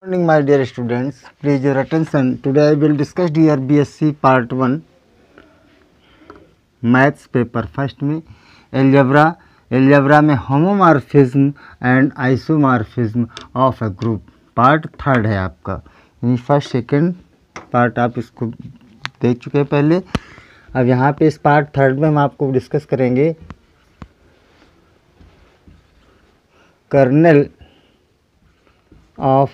Morning, my dear students. Please your attention. Today I will discuss dear BSc Part 1 maths paper first में algebra में homomorphism and isomorphism of a group part third है आपका। यानी first second part आप इसको देख चुके हैं पहले। अब यहाँ पे इस पार्ट थर्ड में हम आपको डिस्कस करेंगे kernel of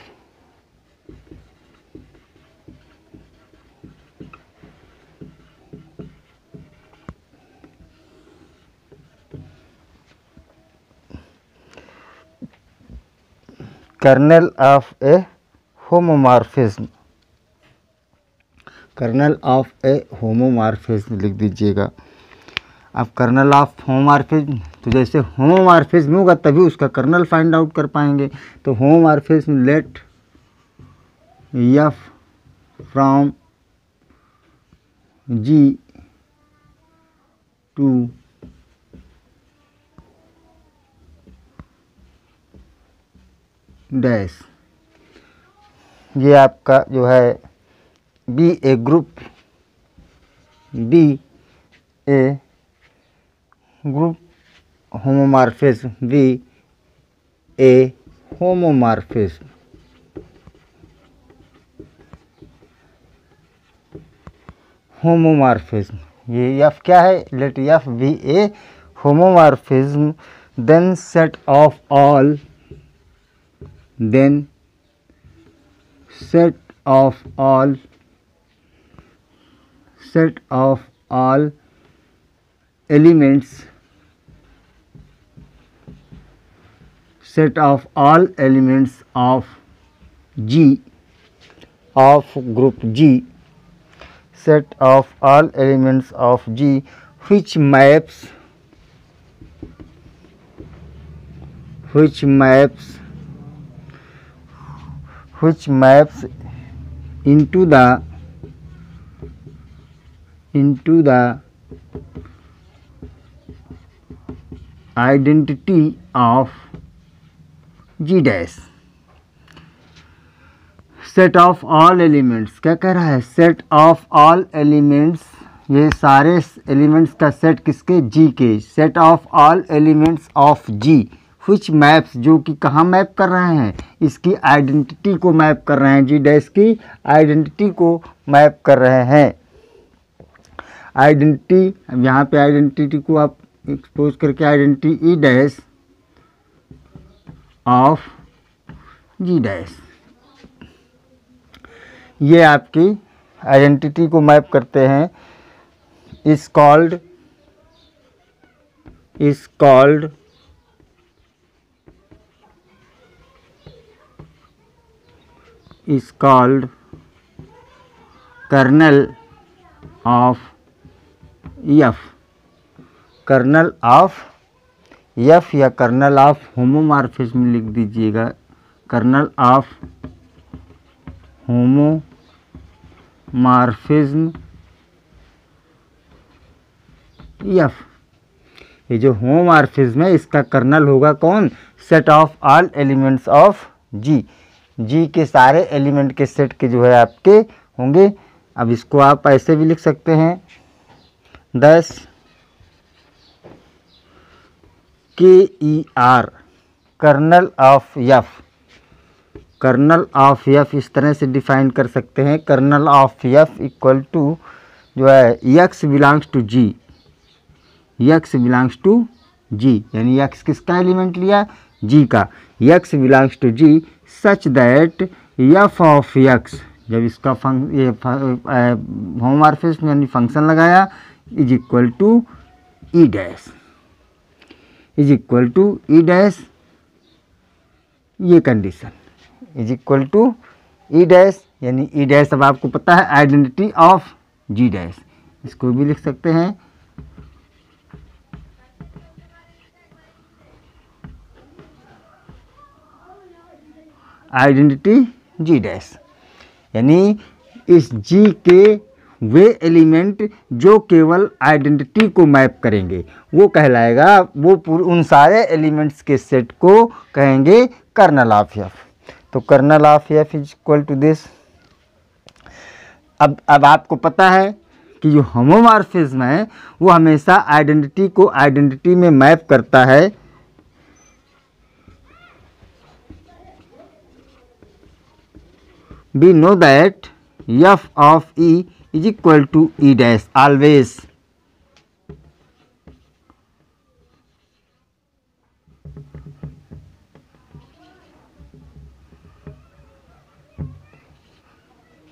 kernel of a homomorphism. Kernel of a homomorphism लिख दीजिएगा। अब कर्नल ऑफ होमोमॉर्फिज्म, तो जैसे होमोमॉर्फिज्म होगा तभी उसका कर्नल फाइंड आउट कर पाएंगे। तो homomorphism let F from G to dash, ये आपका जो है be a group homomorphism be a homomorphism. Homomorphism ये एफ क्या है, let F be a homomorphism then set of all elements of G of group G, set of all elements of G which maps into the identity of G dash। Set of all elements क्या कह रहा है, set of all elements, ये सारे elements का set किसके, G के। Set of all elements of G which maps, जो कि कहाँ मैप कर रहे हैं, इसकी आइडेंटिटी को मैप कर रहे हैं, जी डैश की आइडेंटिटी को मैप कर रहे हैं। आइडेंटिटी, अब यहाँ पे आइडेंटिटी को आप एक्सपोज करके identity E dash of G dash, ये आपकी आइडेंटिटी को मैप करते हैं। Is called kernel of F, kernel of F या कर्नल ऑफ होमोमॉर्फिज्म लिख दीजिएगा। कर्नल ऑफ होमोमॉर्फिज्म एफ, ये जो होमोमॉर्फिज्म है इसका कर्नल होगा कौन, set of all elements of G, G के सारे एलिमेंट के सेट के जो है आपके होंगे। अब इसको आप ऐसे भी लिख सकते हैं, 10 KER kernel of F, kernel of F इस तरह से डिफाइन कर सकते हैं। Kernel of F equal to जो है x belongs to G, x belongs to G, यानी एक्स किसका एलिमेंट लिया, जी का। X belongs to G such that F of x, जब इसका होमोमॉर्फिज्म यानी फंक्शन लगाया, is equal to E dash, ये condition is equal to E dash, यानी ई डैश अब आपको पता है आइडेंटिटी ऑफ जी डैश, इसको भी लिख सकते हैं आइडेंटिटी जी डैश, यानी इस जी के वे एलिमेंट जो केवल आइडेंटिटी को मैप करेंगे वो कहलाएगा, वो उन सारे एलिमेंट्स के सेट को कहेंगे कर्नल ऑफ एफ। तो kernel of F is equal to this. अब आपको पता है कि जो होमोमॉर्फिज्म है वो हमेशा आइडेंटिटी को आइडेंटिटी में मैप करता है। We know that f of E is equal to E dash always.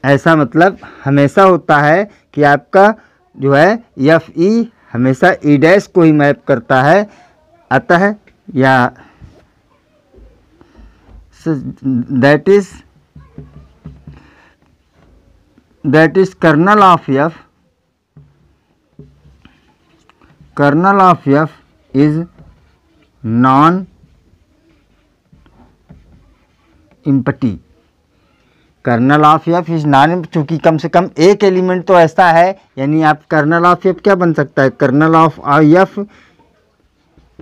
ऐसा मतलब हमेशा होता है कि आपका जो है एफ ई हमेशा ई डैश को ही मैप करता है। अतः या that is kernel of F is non empty. Kernel of F is non, चूँकि कम से कम एक एलिमेंट तो ऐसा है, यानी आप कर्नल ऑफ एफ क्या बन सकता है, kernel of F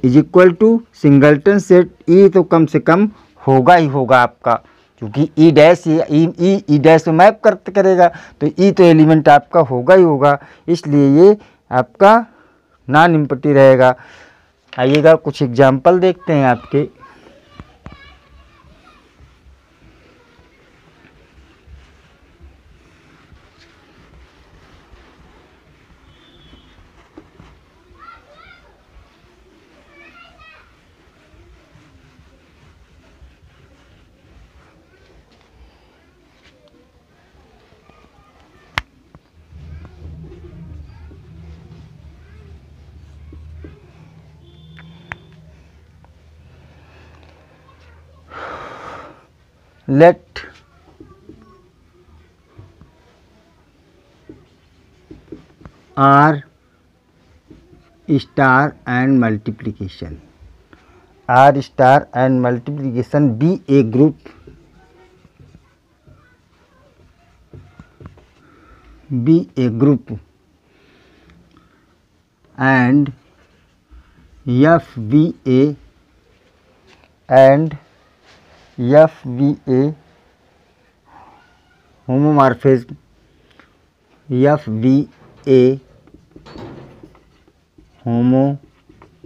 is equal to singleton set E, तो कम से कम होगा ही होगा आपका, क्योंकि ई डैश ई डैश में मैप करेगा, तो ई तो एलिमेंट आपका होगा ही होगा, इसलिए ये आपका नॉन इम्पटी रहेगा। आइएगा कुछ एग्जाम्पल देखते हैं आपके। Let R star and multiplication be a group and FVA homomorphism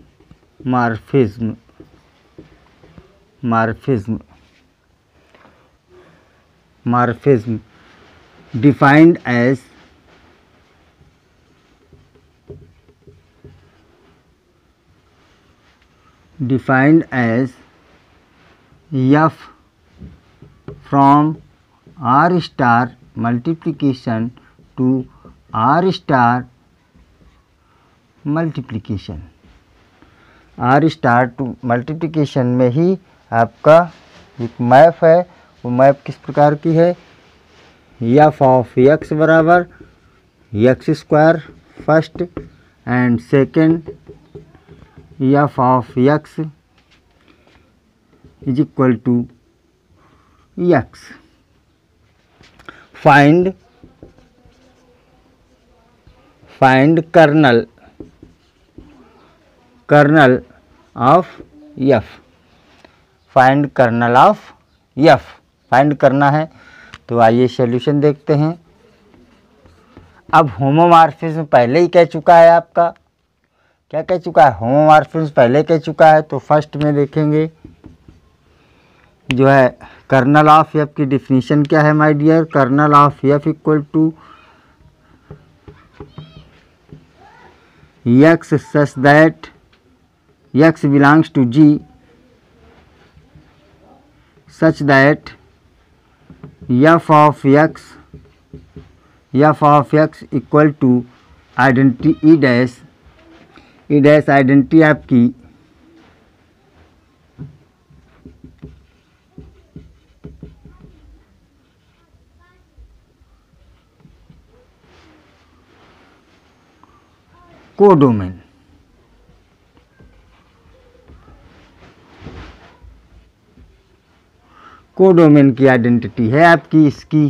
defined as F from R star multiplication to R star multiplication। R star two multiplication में ही आपका एक मैप है, वो मैप किस प्रकार की है, एफ ऑफ एक्स बराबर X square first and second F of X is equal to X. Find kernel of F. Find kernel of F find करना है, तो आइए सॉल्यूशन देखते हैं। अब होमोमॉर्फिज्म पहले ही कह चुका है आपका, क्या कह चुका है, होमोमॉर्फिज्म पहले कह चुका है। तो फर्स्ट में देखेंगे जो है कर्नल ऑफ एफ की डिफिनीशन क्या है my dear. Kernel of F equal to X such that X belongs to G such that f of x equal to identity e dash identity आपकी कोडोमेन। कोडोमेन की identity है आपकी, इसकी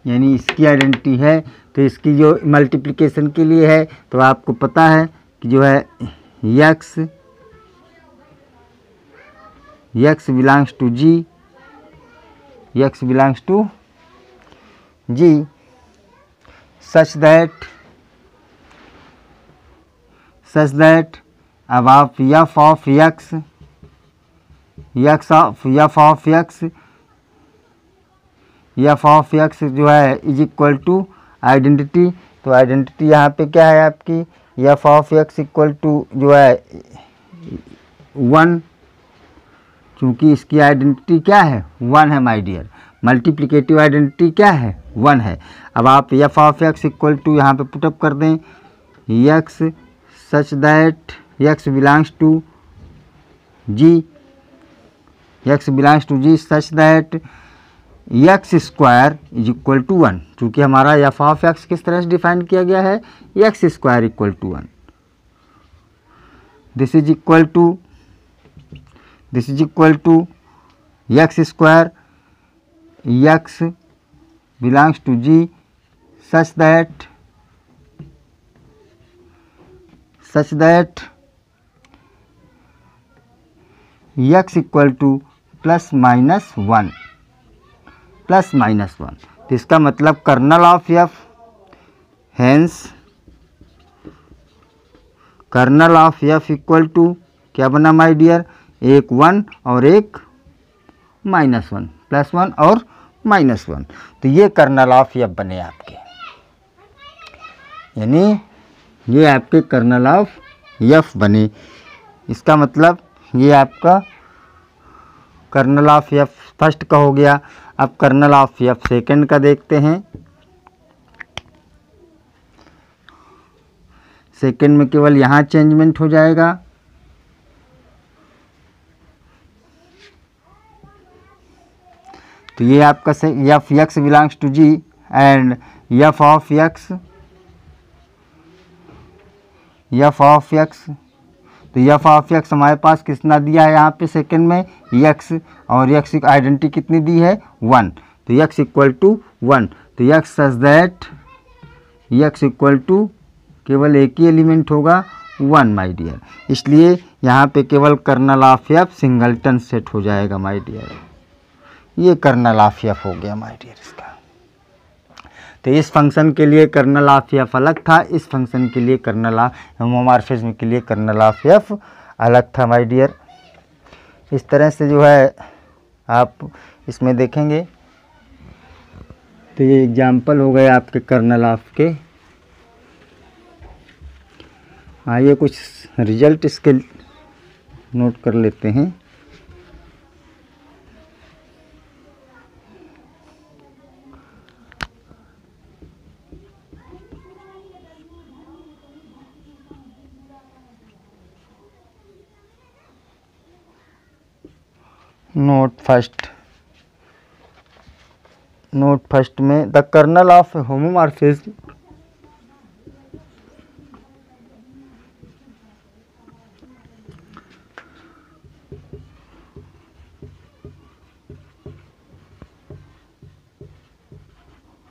यानी इसकी आइडेंटिटी है, तो इसकी जो मल्टीप्लिकेशन के लिए है, तो आपको पता है कि जो है x belongs to g x belongs to G such that अब आप f of x जो है इज इक्वल टू आइडेंटिटी। तो आइडेंटिटी यहाँ पे क्या है आपकी, f of x equal to जो है 1, क्योंकि इसकी आइडेंटिटी क्या है 1 है माय डियर। मल्टीप्लिकेटिव आइडेंटिटी क्या है 1 है। अब आप f of x equal to यहाँ पे पुटअप कर दें x such that x belongs to G such that x square is equal to 1, चूँकि हमारा f ऑफ x किस तरह से डिफाइन किया गया है x square equal to 1। This is equal to x square x belongs to G such that x equal to plus minus one. तो इसका मतलब kernel of f, hence kernel of f equal to क्या बना my dear, एक 1 और एक -1, +1 और -1। तो ये कर्नल ऑफ f बने आपके, यानी ये आपके कर्नल ऑफ f बने। इसका मतलब ये आपका कर्नल ऑफ f फर्स्ट का हो गया। अब कर्नल ऑफ f सेकंड का देखते हैं। सेकंड में केवल यहाँ चेंजमेंट हो जाएगा, तो ये आपका f x belongs to G and f of x तो f ऑफ x हमारे पास कितना दिया है यहाँ पे सेकंड में x, और x की आइडेंटिटी कितनी दी है 1, तो x इक्वल टू 1। तो x such that x equal to केवल एक ही एलिमेंट होगा 1 माय डियर, इसलिए यहाँ पे केवल kernel of f singleton set हो जाएगा माय डियर। ये कर्नल ऑफ f हो गया माय डियर इसका। तो इस फंक्शन के लिए कर्नल ऑफ f अलग था, इस फंक्शन के लिए कर्नल ऑफ होमोमॉर्फिज्म के लिए कर्नल ऑफ f अलग था माय डियर। इस तरह से जो है आप इसमें देखेंगे। तो ये एग्जाम्पल हो गए आपके कर्नल ऑफ के। आइए कुछ रिजल्ट इसके नोट कर लेते हैं। नोट फर्स्ट में the kernel of homomorphism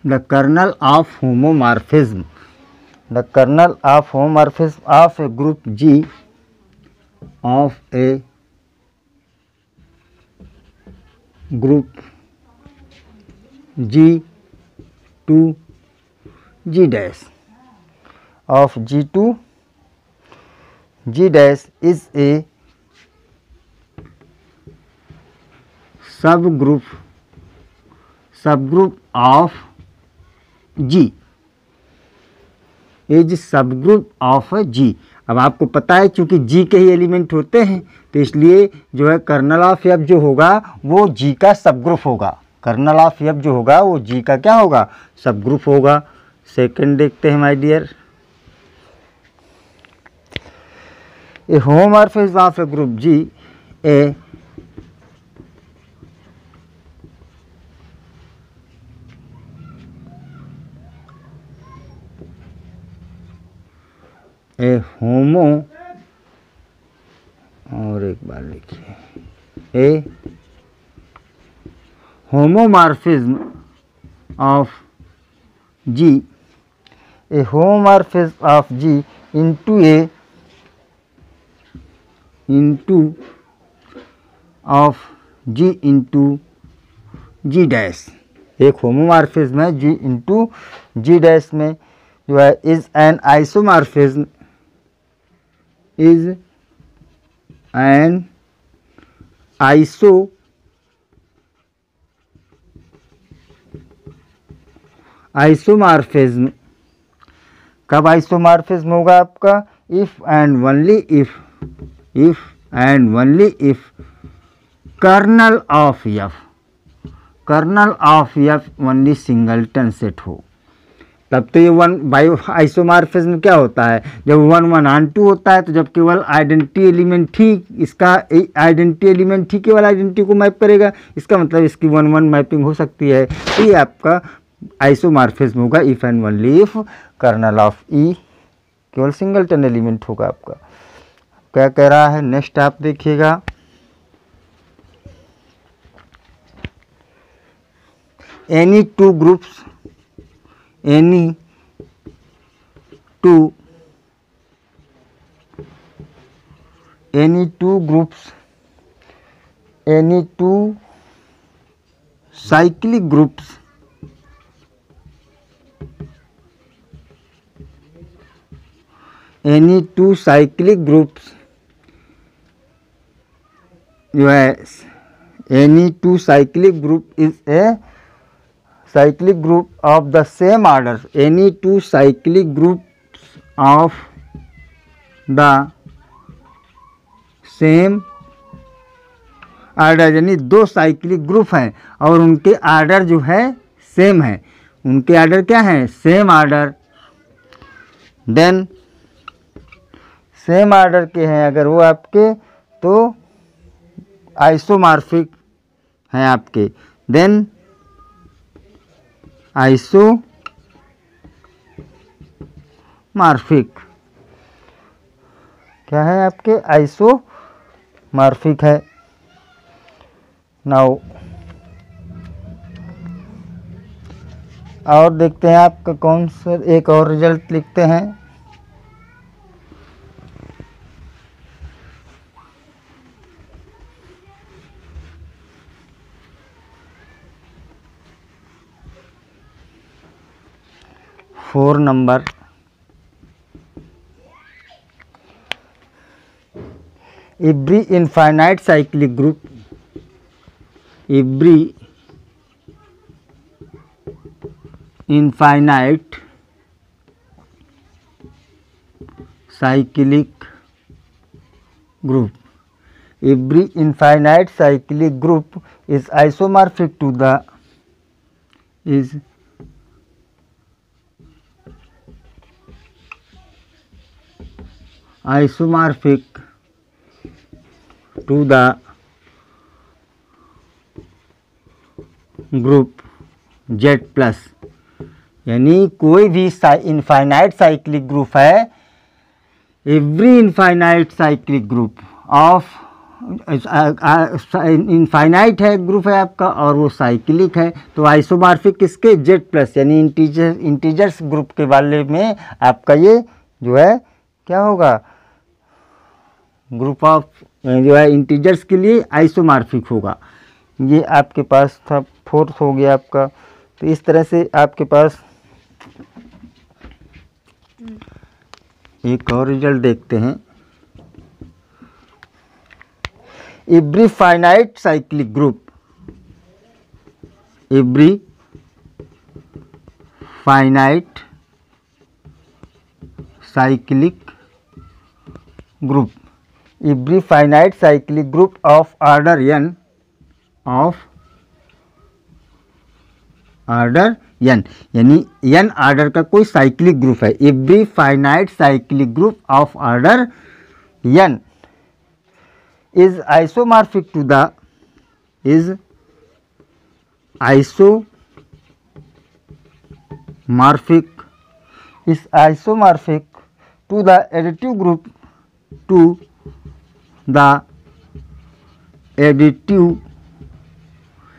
the kernel of homomorphism of a group G of a group G to G dash of G to G dash is a subgroup of G is subgroup of G। अब आपको पता है चूंकि G के ही element होते हैं, तो इसलिए जो है कर्नल ऑफ F जो होगा वो G का सबग्रुप होगा। कर्नल ऑफ F जो होगा वो G का क्या होगा, सबग्रुप होगा। सेकंड देखते हैं my dear. A homomorphism of a group G a homo, और एक बार लिखिए, a homomorphism of G, a homomorphism of G into of G into G dash, एक होमोमॉर्फिज्म है जी इंटू जी डैश में जो है is an isomorphism, is an isomorphism. कब आइसोमॉर्फिज्म होगा आपका? If and only if kernel of F only singleton set हो, तब तो ये वन बायो आइसोमॉर्फिज्म क्या होता है? जब 1 1 ऑन 2 होता है तो जब केवल आइडेंटिटी एलिमेंट ही इसका आइडेंटिटी एलिमेंट ही केवल आइडेंटिटी को मैप करेगा, इसका मतलब इसकी 1 1 मैपिंग हो सकती है। तो ये आपका आइसोमॉर्फिज्म होगा if and only if kernel of E केवल सिंगलटन एलिमेंट होगा आपका। क्या कह रहा है नेक्स्ट आप देखिएगा, any two groups cyclic groups जो है any two cyclic group is a cyclic group of the same order, any two cyclic groups of the same order, यानी दो साइक्लिक ग्रुप हैं और उनके आर्डर जो है सेम है, उनके आर्डर क्या है? Same order. Then same order के हैं अगर वो आपके तो आइसोमॉर्फिक हैं आपके। देन आइसोमॉर्फिक क्या है आपके? आइसोमॉर्फिक है। नाउ और देखते हैं आपका कौन सा एक और रिजल्ट लिखते हैं। Four number, every infinite cyclic group is isomorphic to the group Z plus, यानी कोई भी इनफाइनाइट साइक्लिक ग्रुप है, every infinite cyclic group of infinite है ग्रुप है आपका और वो साइक्लिक है, तो आइसोमॉर्फिक किसके? Z प्लस, यानी इंटीजर्स ग्रुप के वाले में आपका ये जो है क्या होगा? ग्रुप ऑफ जो है इंटीजर्स के लिए आइसोमॉर्फिक होगा। ये आपके पास था फोर्थ हो गया आपका। तो इस तरह से आपके पास एक और रिजल्ट देखते हैं। Every finite cyclic group, every finite cyclic group, every finite cyclic group of order n, यानी n ऑर्डर का कोई साइक्लिक ग्रुप है, every finite cyclic group of order n is isomorphic to the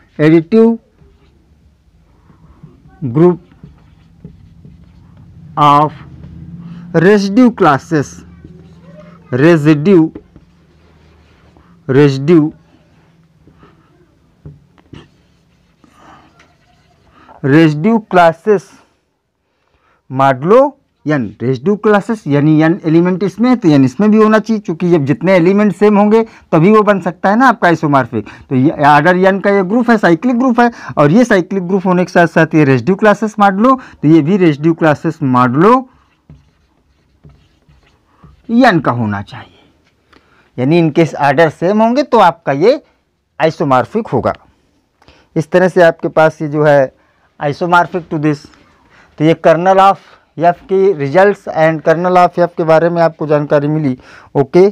additive group of residue classes, residue residue classes modulo n, residue classes यानी n element इसमें है तो n इसमें भी होना चाहिए, क्योंकि जब जितने एलिमेंट सेम होंगे तभी वो बन सकता है ना आपका आइसोमॉर्फिक। तो ये ऑर्डर n का ये ग्रुप है, साइक्लिक ग्रुप है, और ये साइक्लिक ग्रुप होने के साथ साथ ये रेसिड्यू क्लासेस मॉडुलो, तो ये भी रेसिड्यू क्लासेस मॉडुलो n का होना चाहिए, यानी इनके ऑर्डर सेम होंगे तो आपका ये आइसोमॉर्फिक होगा। इस तरह से आपके पास ये जो है आइसोमॉर्फिक टू दिस, तो ये कर्नल ऑफ एफ की results and kernel of F के बारे में आपको जानकारी मिली। ओके।